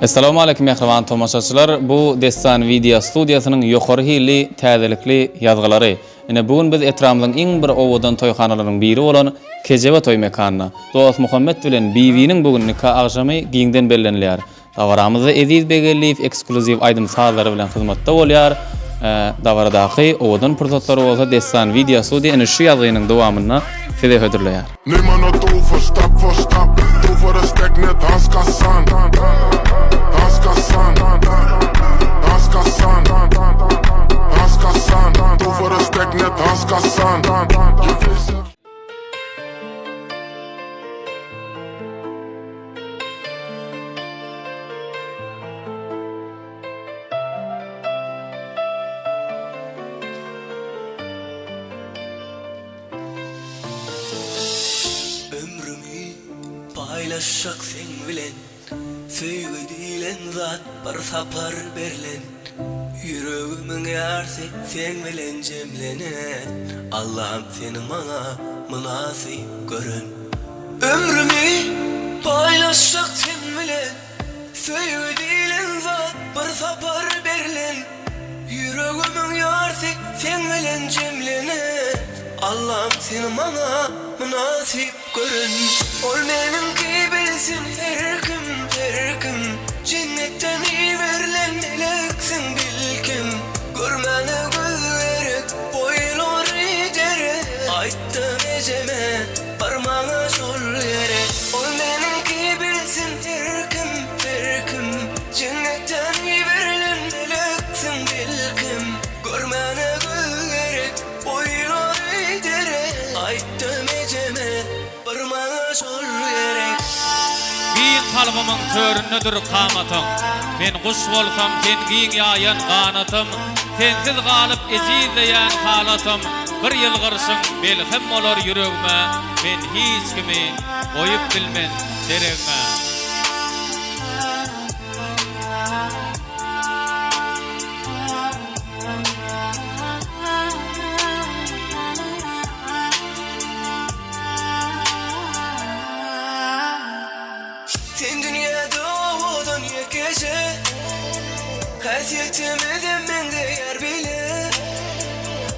Assalamu alaykum mehriban tomoşaçylar. Bu Destan Video Studiýasynyň ýokary hili täzelikli ýazgylary. Ine bugün biz etramyzyň iň bir owadan toýhanalarynyň biri bolan Kejebe toý mekanyna Dost Muhammed bilen biwiniň bugün nikah agşamy giňden bellenilýär. Dawaramyzda Eziz Begelliýew ekskluziw aýdym sazlary bilen hyzmatda bolýar. Dawaradaky owadan pursatlary bolsa Destan Video Studiýa ine şu ýazgynyň dowamyna size hödürleýär. Nimmer du for stap, du for det stekne danskassan. Danskassan, danskassan, danskassan, du for det stekne danskassan. Ömrümü paylaşak sen bilen, söýgü dilen zat bir sapar berlen. Yüreğimin yarsı sen bilen cemlenen, Allah'ım seni bana münasip görün. Ömrümü paylaşak sen bilen, söýgü dilen zat bir sapar berlen. Yüreğimin yarsı sen bilen cemlenen, Allah'ım seni bana münasip görün. Ol menimki bilsin her kim, cennetten iyi verilen meleksin bilkim. Görmeni gözlerek boylar idere, ayttım eceme parmağı şol yere. Ol menimki bilsin her kim, cennetten iyi verilen meleksin bilkim. Görmeni gözlerek boylar idere, ayttım eceme parmağı şol yere. Giyin kalbımın törünüdür kamatyň. Men kuş bolsam sen giyin ýaýan ganatym. Sensiz galyp ejizleýän halatym. Bir ýyl gyrşyň belhem bolar ýüregime. Men hiç kimi goýup bilmen deregime. Sen dünyada owadan ýekeje, hasýetime mende ýar bile.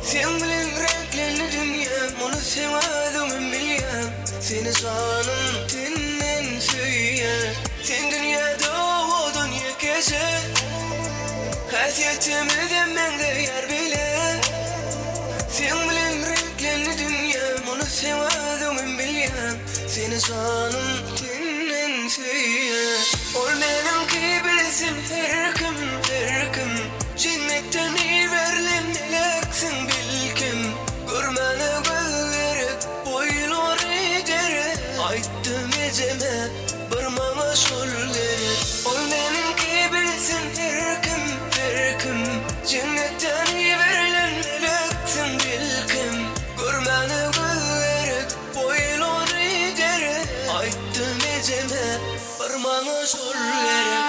Sen bilen renkli dünya, muny sewadım bilýän. Seni janym tenden söýýär. Sen dünyada owadan ýekeje, hasýetime mende ýar bile. Sen bilen renkli dünya, muny sewadım bilýän. Seni janym tenden söýýär. Ol menimki bilsin her kim, cennetten iyi verilen meleksin bilkim. Görmeni gözlerek boylar idere, ayttım eceme parmağı şol yere. Ol menimki bilsin her kim, cennetten iyi verilen meleksin bilkim. Görmeni gözlerek boylar idere, ayttım eceme parmağı şol yere.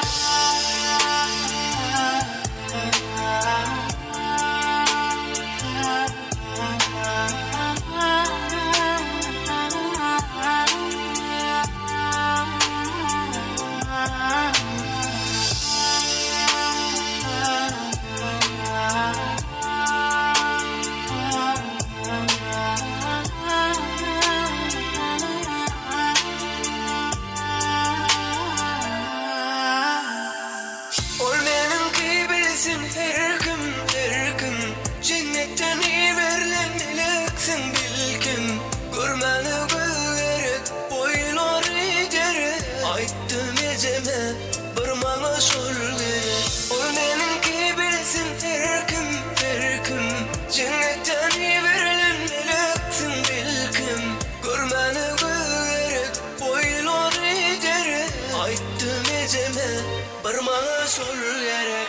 Ol menimki bilsin her kim, cennetten iyi verilen meleksin bilkim. Görmeni gözlerek boylar idere, ayttım eceme parmağı şol yere. Ol menimki bilsin her kim, cennetten iyi verilen meleksin bilkim. Görmeni gözlerek boylar idere, ayttım eceme parmağı şol yere.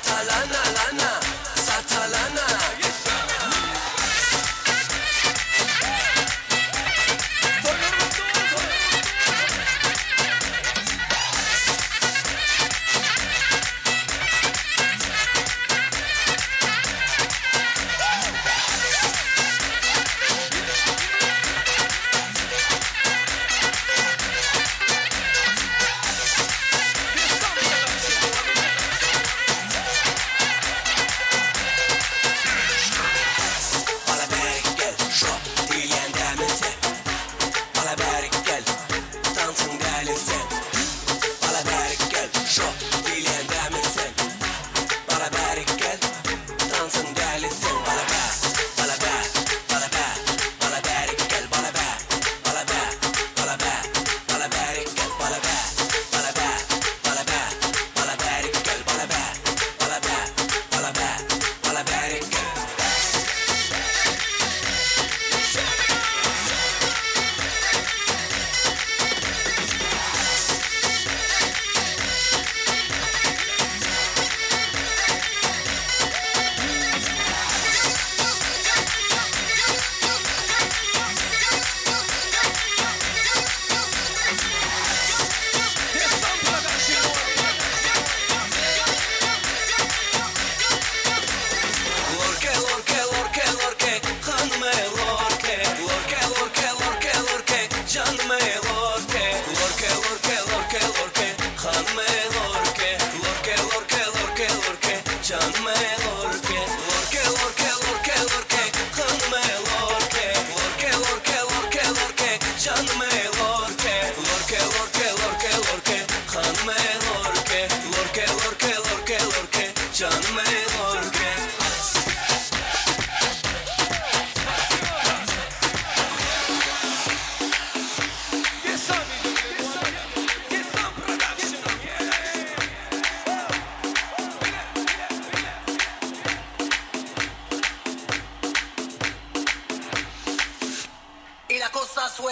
Satalana,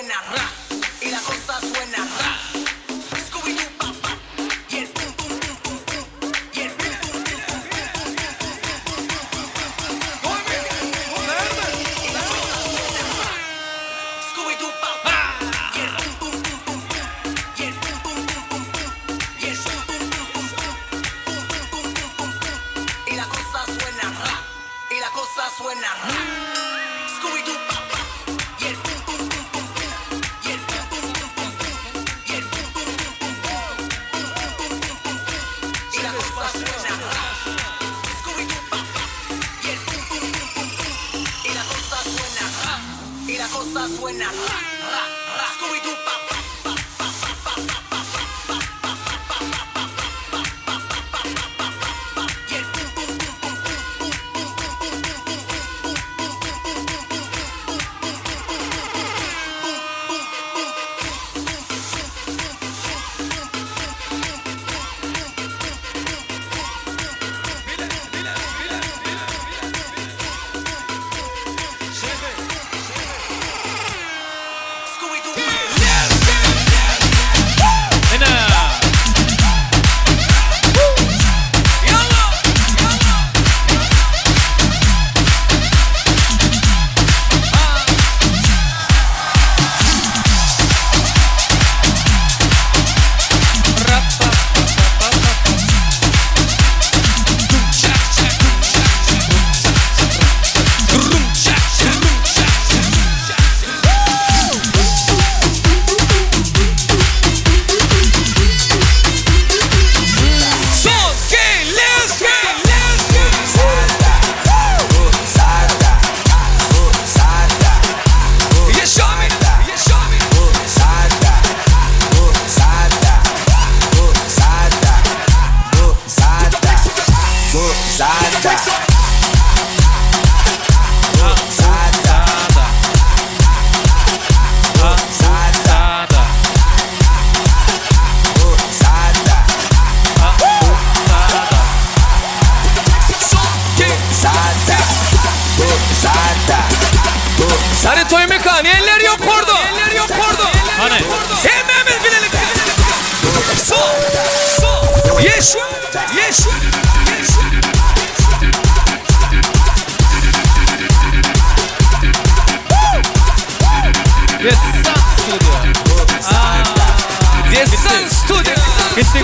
suena ra, y la cosa suena ra. Scooby-Doo, pa, pa, y el pum, pum, pum, pum, pum, y el pum, pum, pum, pum, pum, pum, y la cosa suena ra. Scooby-Doo, pa, pa, y el pum, pum, pum, pum, pum, y el pum, pum, pum, pum, pum, y el pum, pum, pum, pum, pum, pum, pum, pum, y la cosa suena ra, y la cosa suena ra. Scooby-Doo, pa, pa, y el pum, pum, pum, pum, pum, y el pum, pum, pum, pum, pum, y el pum, pum, pum, pum, pum, y la cosa suena ra. Scooby-Doo, pa, pa, y el pum, pum, pum, pum, pum, y la cosa suena ra, y la cosa suena ra, ra, ra. Scooby-Doo, pa, pa, pa, pa, pa, pa, pa, pa, pa, pa, pa, pa, pa, pa, pa, pa, pa, pa, y el pum, pum, pum, pum, pum, pum, pum, pum, pum, pum, Hadi toy mekan, eller yok orada. Eller yok orada. Hani? Hemmemiz bilelim. So. Yeşil. Yeşil. Destan Studio. Gitti.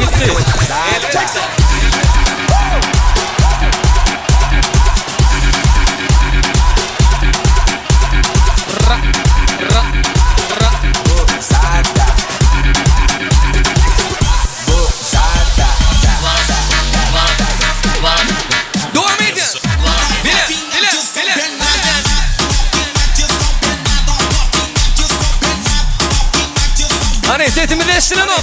Devam edin. Bile. Hani setimi değiştirin o.